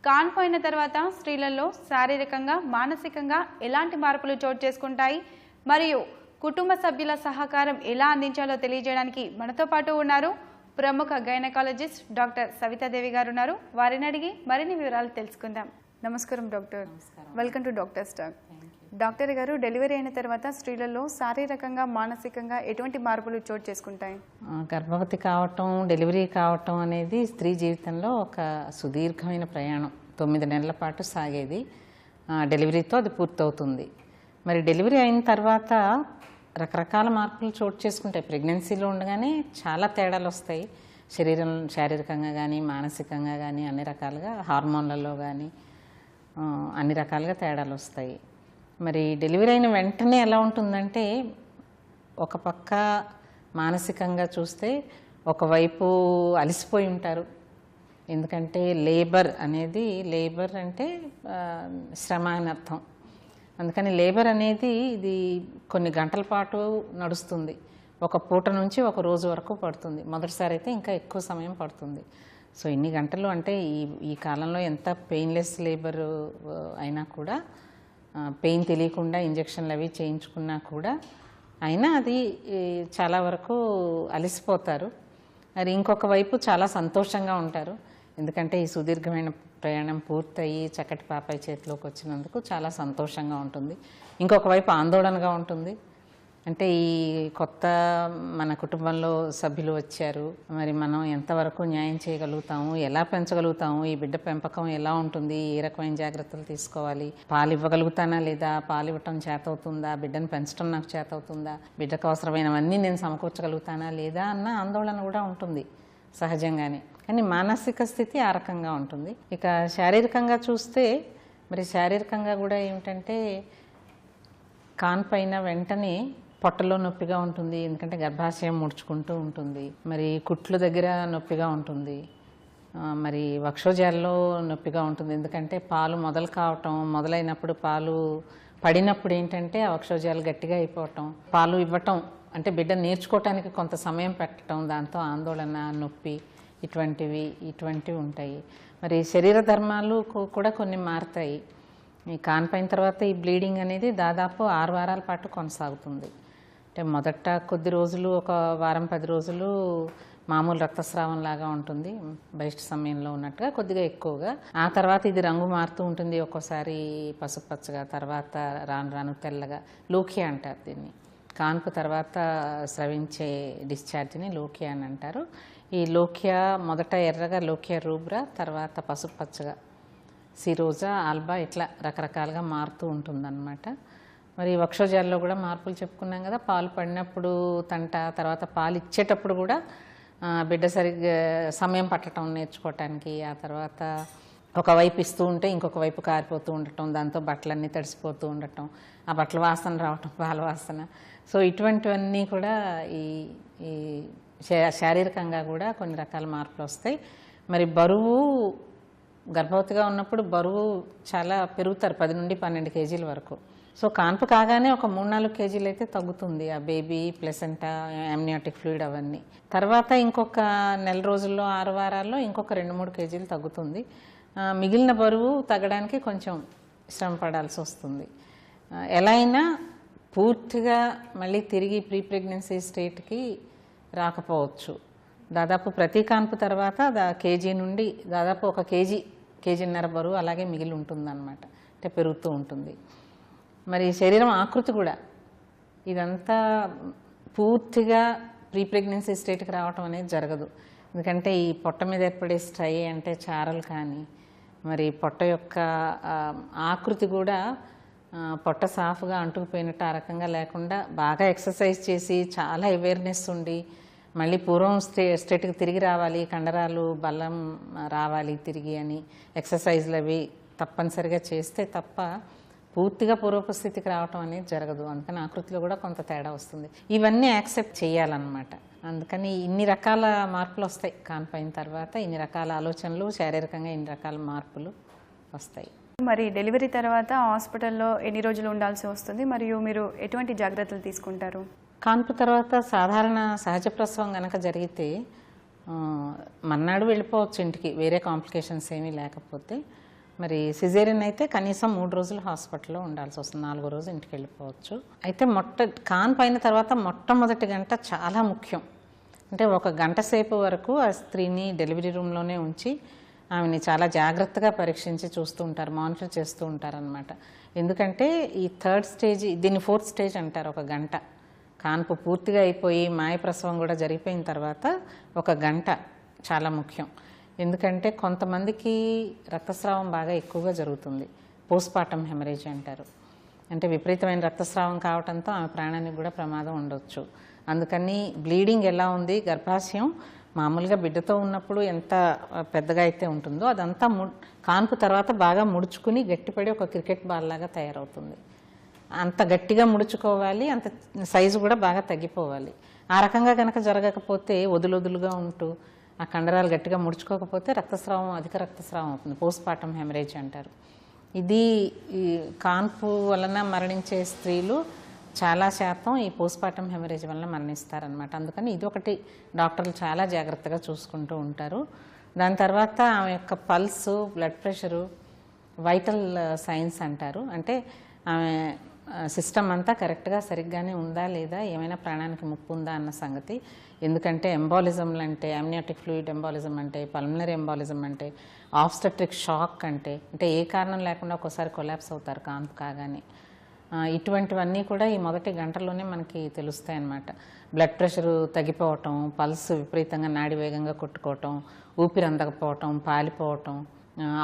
కాన్పు అయిన తర్వాత స్త్రీలలో శారీరకంగా మానసికంగా ఎలాంటి మార్పులు చోటు చేసుకుంటాయి మరియు కుటుంబ సభ్యుల సహకారం ఎలా అందించాలో తెలియజేయడానికి మనతో పాటు ఉన్నారు ప్రముఖ గైనకాలజిస్ట్ డాక్టర్ సవితాదేవి గారు ఉన్నారు. వారిని అడిగి మరిన్ని వివరాలు తెలుసుకుందాం. నమస్కారం doctor. Welcome to doctor stock. Doctor గారు, డెలివరీ అయిన తర్వాత స్త్రీలలో శారీరకంగా మానసికంగా ఎటువంటి మార్పులు చోటు చేసుకుంటాయి? గర్భవతి కావటం, డెలివరీ కావటం అనేది స్త్రీ జీవితంలో ఒక సుదీర్ఘమైన ప్రయాణం. 9 నెలల పాటు సాగేది. డెలివరీతో అది పూర్తవుతుంది. మరి డెలివరీ అయిన తర్వాత రకరకాల మార్పులు చోటు చేసుకుంటాయి. ప్రెగ్నెన్సీలో ఉండగానే చాలా తేడాలు వస్తాయి. శారీరకంగా కానీ మానసికంగా కానీ అన్ని రకాలుగా, హార్మోన్లలో కానీ అన్ని రకాలుగా తేడాలు వస్తాయి. మరి డెలివరీ అయిన వెంటనే ఎలా ఉంటుందంటే, ఒక పక్క మానసికంగా చూస్తే ఒకవైపు అలసిపోయి ఉంటారు. ఎందుకంటే లేబర్ అంటే శ్రమ అని అర్థం. అందుకని లేబర్ అనేది ఇది కొన్ని గంటల పాటు నడుస్తుంది. ఒక పూట నుంచి ఒక రోజు వరకు పడుతుంది. మొదటిసారి అయితే ఇంకా ఎక్కువ సమయం పడుతుంది. సో ఇన్ని గంటలు అంటే ఈ కాలంలో ఎంత పెయిన్లెస్ లేబర్ అయినా కూడా, పెయిన్ తెలియకుండా ఇంజక్షన్లు అవి చేయించుకున్నా కూడా అయినా అది చాలా వరకు అలసిపోతారు. మరి ఇంకొక వైపు చాలా సంతోషంగా ఉంటారు. ఎందుకంటే ఈ సుదీర్ఘమైన ప్రయాణం పూర్తయి చక్కటి పాపాయి చేతిలోకి వచ్చినందుకు చాలా సంతోషంగా ఉంటుంది. ఇంకొక వైపు ఆందోళనగా ఉంటుంది. అంటే ఈ కొత్త మన కుటుంబంలో సభ్యులు వచ్చారు, మరి మనం ఎంతవరకు న్యాయం చేయగలుగుతాము, ఎలా పెంచగలుగుతాము, ఈ బిడ్డ పెంపకం ఎలా ఉంటుంది, ఏ రకమైన జాగ్రత్తలు తీసుకోవాలి, పాలు ఇవ్వగలుగుతానా లేదా, పాలు ఇవ్వటం చేతవుతుందా, బిడ్డను పెంచడం నాకు చేతవుతుందా, బిడ్డకు అవసరమైనవన్నీ నేను సమకూర్చగలుగుతానా లేదా అన్న ఆందోళన కూడా ఉంటుంది సహజంగానే. కానీ మానసిక స్థితి ఆ రకంగా ఉంటుంది. ఇక శారీరకంగా చూస్తే, మరి శారీరకంగా కూడా ఏమిటంటే, కాన్పైన వెంటనే పొట్టలో నొప్పిగా ఉంటుంది. ఎందుకంటే గర్భాశయం ముడుచుకుంటూ ఉంటుంది. మరి కుట్లు దగ్గర నొప్పిగా ఉంటుంది. మరి వక్షోజాల్లో నొప్పిగా ఉంటుంది. ఎందుకంటే పాలు మొదలైనప్పుడు పాలు పడినప్పుడు ఏంటంటే ఆ వక్షోజాలు గట్టిగా అయిపోవటం, పాలు ఇవ్వటం అంటే బిడ్డ నేర్చుకోవటానికి కొంత సమయం పెట్టడం, దాంతో ఆందోళన, నొప్పి ఇటువంటివి ఉంటాయి. మరి శరీర ధర్మాలు కూడా కొన్ని మారుతాయి. ఈ కాన్పైన తర్వాత ఈ బ్లీడింగ్ అనేది దాదాపు 6 వారాల పాటు కొనసాగుతుంది. అంటే మొదట కొద్ది రోజులు, ఒక వారం 10 రోజులు మామూలు రక్తస్రావం లాగా ఉంటుంది, బహిష్ట సమయంలో ఉన్నట్టుగా, కొద్దిగా ఎక్కువగా. ఆ తర్వాత ఇది రంగు మారుతూ ఉంటుంది. ఒక్కోసారి పసుపు పచ్చగా, తర్వాత రాను తెల్లగా. లోకియా అంటారు దీన్ని. కాన్పు తర్వాత స్రవించే డిశ్చార్జ్ని లోకియా అని అంటారు. ఈ లోకియా మొదట ఎర్రగా లోకియా రూబ్రా, తర్వాత పసుపు పచ్చగా సిరోజా, ఆల్బా, ఇట్లా రకరకాలుగా మారుతూ ఉంటుందన్నమాట. మరి వక్షోజాల్లో కూడా మార్పులు చెప్పుకున్నాం కదా. పాలు పడినప్పుడు తంట, తర్వాత పాలు ఇచ్చేటప్పుడు కూడా బిడ్డ సరిగ్గా సమయం పట్టడం నేర్చుకోవటానికి, ఆ తర్వాత ఒకవైపు ఇస్తూ ఉంటే ఇంకొక వైపు కారిపోతూ ఉండటం, దాంతో బట్టలన్నీ తడిసిపోతూ ఉండటం, ఆ బట్టల వాసన రావటం, పాల వాసన. సో ఇటువంటివన్నీ కూడా ఈ శారీరకంగా కూడా కొన్ని రకాల మార్పులు వస్తాయి. మరి బరువు, గర్భవతిగా ఉన్నప్పుడు బరువు చాలా పెరుగుతారు, 10 నుండి 12 కేజీల వరకు. సో కాన్పు కాగానే ఒక 3-4 కేజీలు అయితే తగ్గుతుంది ఆ బేబీ, ప్లెసెంటా, అమ్నియాటిక్ ఫ్లూయిడ్ అవన్నీ. తర్వాత ఇంకొక నెల రోజుల్లో, 6 వారాల్లో ఇంకొక 2-3 కేజీలు తగ్గుతుంది. మిగిలిన బరువు తగ్గడానికి కొంచెం శ్రమ పడాల్సి వస్తుంది. ఎలా అయినా పూర్తిగా మళ్ళీ తిరిగి ప్రీ ప్రెగ్నెన్సీ స్టేట్కి రాకపోవచ్చు. దాదాపు ప్రతి కాన్పు తర్వాత కేజీ నుండి దాదాపు 1 కేజీన్నర బరువు అలాగే మిగిలి ఉంటుందన్నమాట. అంటే పెరుగుతూ ఉంటుంది. మరి శరీరం ఆకృతి కూడా ఇదంతా పూర్తిగా ప్రీ ప్రెగ్నెన్సీ స్టేట్కి రావటం అనేది జరగదు. ఎందుకంటే ఈ పొట్ట మీద ఏర్పడే స్ట్రై అంటే చారలు కానీ, మరి పొట్ట యొక్క ఆకృతి కూడా పొట్ట సాఫ్గా అంటుకుపోయినట్టు ఆ రకంగా లేకుండా, బాగా ఎక్సర్సైజ్ చేసి చాలా అవేర్నెస్ ఉండి మళ్ళీ పూర్వం స్టేట్కి తిరిగి రావాలి, కండరాలు బలం రావాలి తిరిగి అని ఎక్సర్సైజ్లు అవి తప్పనిసరిగా చేస్తే తప్ప పూర్తిగా పూర్వపు స్థితికి రావటం అనేది జరగదు. అందుకని ఆకృతిలో కూడా కొంత తేడా వస్తుంది. ఇవన్నీ యాక్సెప్ట్ చేయాలన్నమాట. అందుకని ఇన్ని రకాల మార్పులు వస్తాయి కాన్పైన తర్వాత, ఇన్ని రకాల ఆలోచనలు, శారీరకంగా ఇన్ని రకాల మార్పులు వస్తాయి. మరి డెలివరీ తర్వాత హాస్పిటల్లో ఎన్ని రోజులు ఉండాల్సి వస్తుంది మరియు మీరు ఎటువంటి జాగ్రత్తలు తీసుకుంటారు? కాన్పు తర్వాత సాధారణ సహజ ప్రసవం కనుక జరిగితే మర్నాడు వెళ్ళిపోవచ్చు ఇంటికి, వేరే కాంప్లికేషన్స్ ఏమీ లేకపోతే. మరి సిజేరియన్ అయితే కనీసం 3 రోజులు హాస్పిటల్లో ఉండాల్సి వస్తుంది, 4వ రోజు ఇంటికి వెళ్ళిపోవచ్చు. అయితే కాన్పు అయిన తర్వాత మొట్టమొదటి గంట చాలా ముఖ్యం. అంటే 1 గంట సేపు వరకు ఆ స్త్రీని డెలివరీ రూమ్లోనే ఉంచి ఆమెని చాలా జాగ్రత్తగా పరీక్షించి చూస్తూ ఉంటారు, మానిటర్ చేస్తూ ఉంటారనమాట. ఎందుకంటే ఈ 3rd స్టేజ్, దీన్ని 4th స్టేజ్ అంటారు. 1 గంట కాన్పు పూర్తిగా అయిపోయి మాయప్రసవం కూడా జరిగిపోయిన తర్వాత 1 గంట చాలా ముఖ్యం. ఎందుకంటే కొంతమందికి రక్తస్రావం బాగా ఎక్కువగా జరుగుతుంది, పోస్ట్మార్టం హెమరేజ్ అంటారు. అంటే విపరీతమైన రక్తస్రావం కావడంతో ఆమె ప్రాణానికి కూడా ప్రమాదం ఉండొచ్చు. అందుకని బ్లీడింగ్ ఎలా ఉంది, గర్భాశయం మామూలుగా బిడ్డతో ఉన్నప్పుడు ఎంత పెద్దగా అయితే ఉంటుందో అదంతా కాన్పు తర్వాత బాగా ముడుచుకుని గట్టిపడి ఒక క్రికెట్ బాల్ లాగా తయారవుతుంది. అంత గట్టిగా ముడుచుకోవాలి, అంత సైజు కూడా బాగా తగ్గిపోవాలి. ఆ రకంగా కనుక జరగకపోతే వదులుగా ఉంటూ ఆ కండరాలు గట్టిగా ముడుచుకోకపోతే రక్తస్రావం, అధిక రక్తస్రావం అవుతుంది, పోస్ట్మార్టం హెమరేజ్ అంటారు. ఇది ఈ కాన్పు వలన మరణించే స్త్రీలు చాలా శాతం ఈ పోస్ట్మార్టం హెమరేజ్ వలన మరణిస్తారనమాట. అందుకని ఇదొకటి డాక్టర్లు చాలా జాగ్రత్తగా చూసుకుంటూ ఉంటారు. దాని తర్వాత ఆమె యొక్క pulse, blood pressure, vital science అంటారు. అంటే ఆమె సిస్టమ్ అంతా కరెక్ట్గా సరిగ్గానే ఉందా లేదా, ఏమైనా ప్రాణానికి ముప్పు ఉందా అన్న సంగతి. ఎందుకంటే ఎంబాలిజంలు అంటే, అమ్నియాటిక్ ఫ్లూయిడ్ ఎంబాలిజం అంటే, పల్మనరీ ఎంబాలిజం అంటే, ఆబ్స్టెట్రిక్ షాక్ అంటే ఏ కారణం లేకుండా ఒక్కోసారి కొలాప్స్ అవుతారు కాన్పు కాగానే. ఇటువంటివన్నీ కూడా ఈ మొదటి గంటలోనే మనకి తెలుస్తాయి అన్నమాట. బ్లడ్ ప్రెషరు తగ్గిపోవటం, పల్స్ విపరీతంగా నాడి వేగంగా కొట్టుకోవటం, ఊపిరి అందకపోవటం, పాలిపోవటం,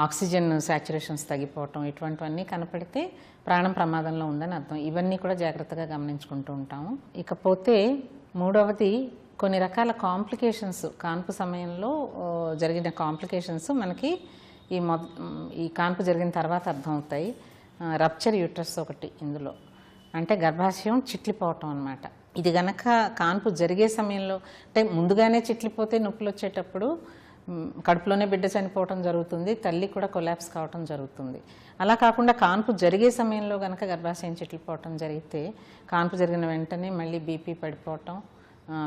ఆక్సిజన్ సాచురేషన్స్ తగ్గిపోవటం, ఇటువంటివన్నీ కనపడితే ప్రాణం ప్రమాదంలో ఉందని అర్థం. ఇవన్నీ కూడా జాగ్రత్తగా గమనించుకుంటూ ఉంటాము. ఇకపోతే 3వది కొన్ని రకాల కాంప్లికేషన్స్, కాన్పు సమయంలో జరిగిన కాంప్లికేషన్స్ మనకి ఈ కాన్పు జరిగిన తర్వాత అర్థమవుతాయి. రప్చర్ యూట్రస్ ఒకటి ఇందులో, అంటే గర్భాశయం చిట్లిపోవటం అన్నమాట. ఇది గనక కాన్పు జరిగే సమయంలో, అంటే ముందుగానే చిట్లిపోతే నొప్పులు వచ్చేటప్పుడు కడుపులోనే బిడ్డ చనిపోవటం జరుగుతుంది, తల్లి కూడా కొలాప్స్ కావటం జరుగుతుంది. అలా కాకుండా కాన్పు జరిగే సమయంలో కనుక గర్భాశయం చిట్లిపోవటం జరిగితే కాన్పు జరిగిన వెంటనే మళ్ళీ బీపీ పడిపోవటం,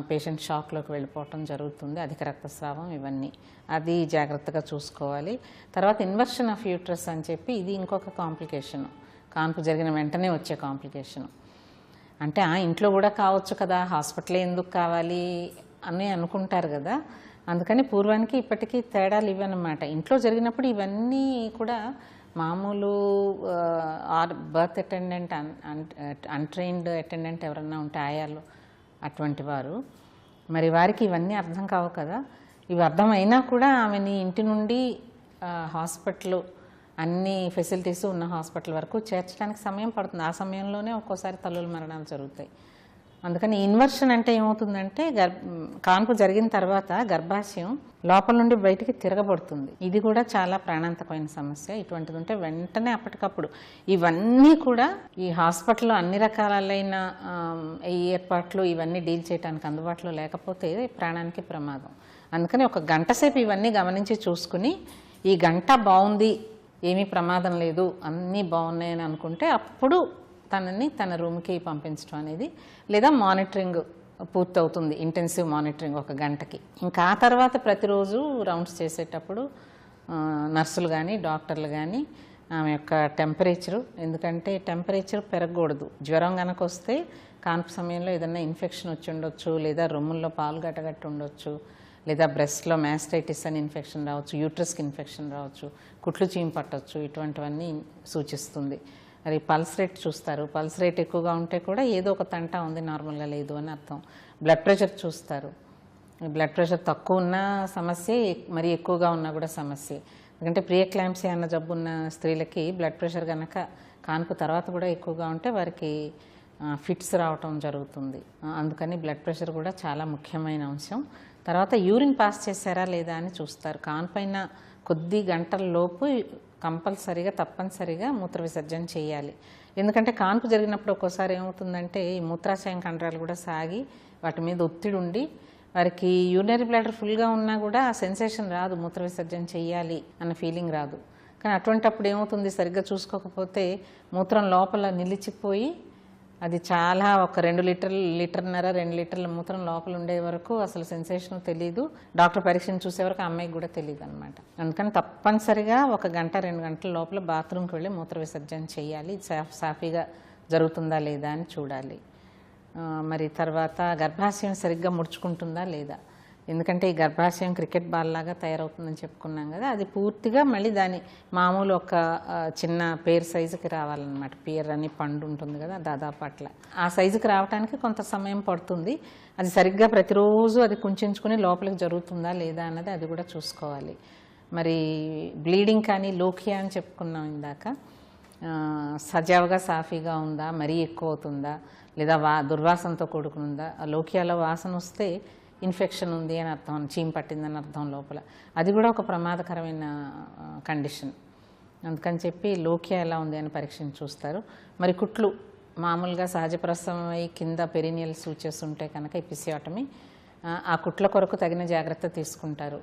పేషెంట్ షాక్లోకి వెళ్ళిపోవటం జరుగుతుంది, అధిక రక్తస్రావం, ఇవన్నీ అది జాగ్రత్తగా చూసుకోవాలి. తర్వాత ఇన్వర్షన్ ఆఫ్ యూట్రస్ అని చెప్పి ఇది ఇంకొక కాంప్లికేషను, కాన్పు జరిగిన వెంటనే వచ్చే కాంప్లికేషను. అంటే ఇంట్లో కూడా కావచ్చు కదా, హాస్పిటల్ ఎందుకు కావాలి అని అనుకుంటారు కదా. అందుకని పూర్వానికి ఇప్పటికీ తేడాలు ఇవన్నమాట. ఇంట్లో జరిగినప్పుడు ఇవన్నీ కూడా మామూలు బర్త్ అటెండెంట్, అన్ట్రైన్డ్ అటెండెంట్ ఎవరన్నా ఉంటే ఆయాలు, అటువంటి వారు, మరి వారికి ఇవన్నీ అర్థం కావు కదా. ఇవి అర్థమైనా కూడా ఆమెని ఇంటి నుండి హాస్పిటల్, అన్ని ఫెసిలిటీస్ ఉన్న హాస్పిటల్ వరకు చేర్చడానికి సమయం పడుతుంది. ఆ సమయంలోనే ఒక్కోసారి తల్లుల మరణాలు జరుగుతాయి. అందుకని ఇన్వర్షన్ అంటే ఏమవుతుందంటే, కాన్పు జరిగిన తర్వాత గర్భాశయం లోపల నుండి బయటికి తిరగబడుతుంది. ఇది కూడా చాలా ప్రాణాంతకమైన సమస్య. ఇటువంటిది ఉంటే వెంటనే అప్పటికప్పుడు ఇవన్నీ కూడా ఈ హాస్పిటల్లో అన్ని రకాలైన ఈ ఏర్పాట్లు ఇవన్నీ డీల్ చేయడానికి అందుబాటులో లేకపోతే ప్రాణానికి ప్రమాదం. అందుకని 1 గంట సేపు ఇవన్నీ గమనించి చూసుకుని, ఈ గంట బాగుంది, ఏమీ ప్రమాదం లేదు, అన్నీ బాగున్నాయని అనుకుంటే అప్పుడు తనని తన రూమ్కి పంపించడం అనేది, లేదా మానిటరింగ్ పూర్తవుతుంది, ఇంటెన్సివ్ మానిటరింగ్ 1 గంటకి. ఇంకా ఆ తర్వాత ప్రతిరోజు రౌండ్స్ చేసేటప్పుడు నర్సులు కానీ డాక్టర్లు కానీ ఆమె యొక్క టెంపరేచరు, ఎందుకంటే టెంపరేచర్ పెరగకూడదు. జ్వరం కనుక వస్తే కాన్పు సమయంలో ఏదైనా ఇన్ఫెక్షన్ వచ్చి ఉండొచ్చు, లేదా రొమ్ముల్లో పాలు గట్టగట్టి ఉండొచ్చు, లేదా బ్రెస్ట్లో మ్యాస్టైటిస్ అని ఇన్ఫెక్షన్ రావచ్చు, యూట్రస్కి ఇన్ఫెక్షన్ రావచ్చు, కుట్లు చీము పట్టవచ్చు, ఇటువంటివన్నీ సూచిస్తుంది. మరి పల్స్ రేట్ చూస్తారు, పల్స్ రేట్ ఎక్కువగా ఉంటే కూడా ఏదో ఒక తంట ఉంది, నార్మల్గా లేదు అని అర్థం. బ్లడ్ ప్రెషర్ చూస్తారు, బ్లడ్ ప్రెషర్ తక్కువ ఉన్న సమస్య, మరి ఎక్కువగా ఉన్నా కూడా సమస్య. ఎందుకంటే ప్రీఎక్లాంప్సియా అన్న జబ్బు ఉన్న స్త్రీలకి బ్లడ్ ప్రెషర్ కనుక కాన్పు తర్వాత కూడా ఎక్కువగా ఉంటే వారికి ఫిట్స్ రావటం జరుగుతుంది. అందుకని బ్లడ్ ప్రెషర్ కూడా చాలా ముఖ్యమైన అంశం. తర్వాత యూరిన్ పాస్ చేశారా లేదా అని చూస్తారు. కాన్పైన కొద్ది గంటల లోపు కంపల్సరీగా తప్పనిసరిగా మూత్ర విసర్జన చేయాలి. ఎందుకంటే కాన్పు జరిగినప్పుడు ఒక్కోసారి ఏమవుతుందంటే ఈ మూత్రాశయం కండరాలు కూడా సాగి వాటి మీద ఒత్తిడి ఉండి వారికి యూరినరీ బ్లాడర్ ఫుల్గా ఉన్నా కూడా ఆ సెన్సేషన్ రాదు, మూత్ర విసర్జన చేయాలి అన్న ఫీలింగ్ రాదు. కానీ అటువంటప్పుడు ఏమవుతుంది, సరిగ్గా చూసుకోకపోతే మూత్రం లోపల నిలిచిపోయి అది చాలా ఒక 2 లీటర్లు, లీటర్న్నర 2 లీటర్ల మూత్రం లోపల ఉండే వరకు అసలు సెన్సేషన్ తెలియదు. డాక్టర్ పరీక్షను చూసే వరకు అమ్మాయికి కూడా తెలియదు అనమాట. అందుకని తప్పనిసరిగా 1 గంట 2 గంటల లోపల బాత్రూమ్కి వెళ్ళి మూత్ర విసర్జన చేయాలి. సాఫీగా జరుగుతుందా లేదా అని చూడాలి. మరి తర్వాత గర్భాశయం సరిగ్గా ముడుచుకుంటుందా లేదా, ఎందుకంటే ఈ గర్భాశయం క్రికెట్ బాల్ లాగా తయారవుతుందని చెప్పుకున్నాం కదా, అది పూర్తిగా మళ్ళీ దాని మామూలు ఒక చిన్న పేరు సైజుకి రావాలన్నమాట. పేరు అని పండు ఉంటుంది కదా, దాదాపు అట్లా ఆ సైజుకి రావడానికి కొంత సమయం పడుతుంది. అది సరిగ్గా ప్రతిరోజు అది కుంచుకుని లోపలికి జరుగుతుందా లేదా అన్నది అది కూడా చూసుకోవాలి. మరి బ్లీడింగ్ కానీ లోకియా అని చెప్పుకున్నాం ఇందాక, సజావుగా సాఫీగా ఉందా, మరీ ఎక్కువ అవుతుందా, లేదా దుర్వాసనతో కూడుకునుందా. ఆ లోకియాలో వాసన వస్తే ఇన్ఫెక్షన్ ఉంది అని అర్థం, చీమ్ పట్టిందని అర్థం లోపల. అది కూడా ఒక ప్రమాదకరమైన కండిషన్. అందుకని చెప్పి లోకియా ఎలా ఉంది అని పరీక్షను చూస్తారు. మరి కుట్లు మామూలుగా సహజ ప్రసవం అయి కింద పెరినియల్ సూచెస్ ఉంటే కనుక ఎపిసియోటమీ, ఆ కుట్ల కొరకు తగిన జాగ్రత్త తీసుకుంటారు.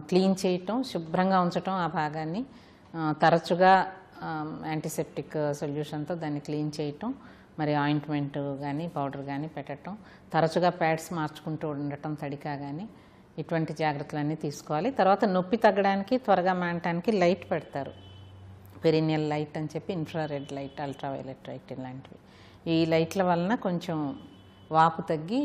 క్లీన్ చేయటం, శుభ్రంగా ఉంచటం ఆ భాగాన్ని, తరచుగా యాంటీసెప్టిక్ సొల్యూషన్తో దాన్ని క్లీన్ చేయటం, మరి ఆయింట్మెంట్ కానీ పౌడర్ కానీ పెట్టడం, తరచుగా ప్యాడ్స్ మార్చుకుంటూ ఉండటం తడికా కానీ, ఇటువంటి జాగ్రత్తలన్నీ తీసుకోవాలి. తర్వాత నొప్పి తగ్గడానికి, త్వరగా మానటానికి లైట్ పెడతారు. పెరినియల్ లైట్ అని చెప్పి, ఇన్ఫ్రారెడ్ లైట్, అల్ట్రావైలెట్ లైట్ ఇలాంటివి. ఈ లైట్ల వలన కొంచెం వాపు తగ్గి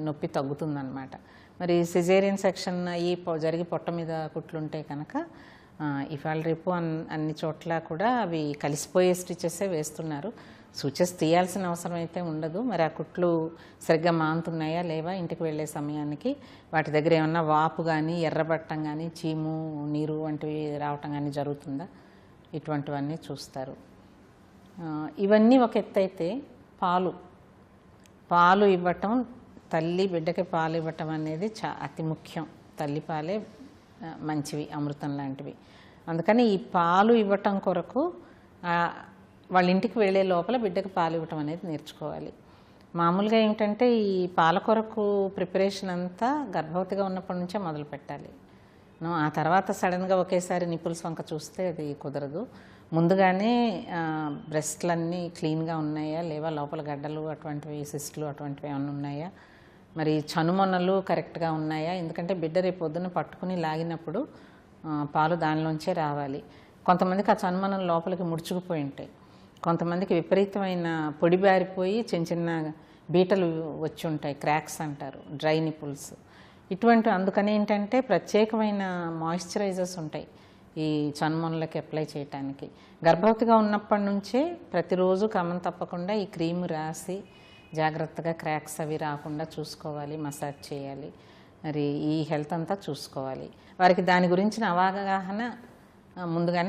నొప్పి తగ్గుతుందన్నమాట. మరి సిజేరియన్ సెక్షన్ అయ్యి జరిగి పొట్ట మీద కుట్లుంటే కనుక ఇవాళ రేపు అన్ని చోట్ల కూడా అవి కలిసిపోయే స్టిచెసే వేస్తున్నారు. సూచెస్ తీయాల్సిన అవసరం అయితే ఉండదు. మరి ఆ కుట్లు సరిగ్గా మానుతున్నాయా లేవా, ఇంటికి వెళ్ళే సమయానికి వాటి దగ్గర ఏమన్నా వాపు కానీ, ఎర్రబట్టం కానీ, చీము నీరు వంటివి రావటం కానీ జరుగుతుందా, ఇటువంటివన్నీ చూస్తారు. ఇవన్నీ ఒక ఎత్తు అయితే, పాలు ఇవ్వటం, తల్లి బిడ్డకి పాలు ఇవ్వటం అనేది అతి ముఖ్యం. తల్లి పాలే మంచివి, అమృతం లాంటివి. అందుకని ఈ పాలు ఇవ్వటం కొరకు వాళ్ళ ఇంటికి వెళ్ళే లోపల బిడ్డకు పాలు ఇవ్వటం అనేది నేర్చుకోవాలి. మామూలుగా ఏమిటంటే ఈ పాల కొరకు ప్రిపరేషన్ అంతా గర్భవతిగా ఉన్నప్పటి నుంచే మొదలు పెట్టాలి. ఆ తర్వాత సడన్గా ఒకేసారి నిపుల్స్ వంక చూస్తే అది కుదరదు. ముందుగానే బ్రెస్ట్లన్నీ క్లీన్గా ఉన్నాయా లేవా, లోపల గడ్డలు అటువంటివి, సిస్టులు అటువంటివి ఏమైనా ఉన్నాయా, మరి చనుమొనలు కరెక్ట్గా ఉన్నాయా, ఎందుకంటే బిడ్డ రేపు పొద్దున్న పట్టుకుని లాగినప్పుడు పాలు దానిలోంచే రావాలి. కొంతమందికి ఆ చనుమొనలు లోపలికి ముడుచుకుపోయి ఉంటాయి, కొంతమందికి విపరీతమైన పొడిబారిపోయి చిన్న చిన్న బీటలు వచ్చి ఉంటాయి, క్రాక్స్ అంటారు, డ్రై నిపుల్స్ ఇటువంటి. అందుకని ఏంటంటే ప్రత్యేకమైన మాయిశ్చరైజర్స్ ఉంటాయి ఈ చనుమొనలకి అప్లై చేయడానికి. గర్భవతిగా ఉన్నప్పటి నుంచే ప్రతిరోజు క్రమం తప్పకుండా ఈ క్రీమ్ రాసి జాగ్రత్తగా క్రాక్స్ అవి రాకుండా చూసుకోవాలి, మసాజ్ చేయాలి. మరి ఈ హెల్త్ అంతా చూసుకోవాలి. వారికి దాని గురించిన అవగాహన ముందుగానే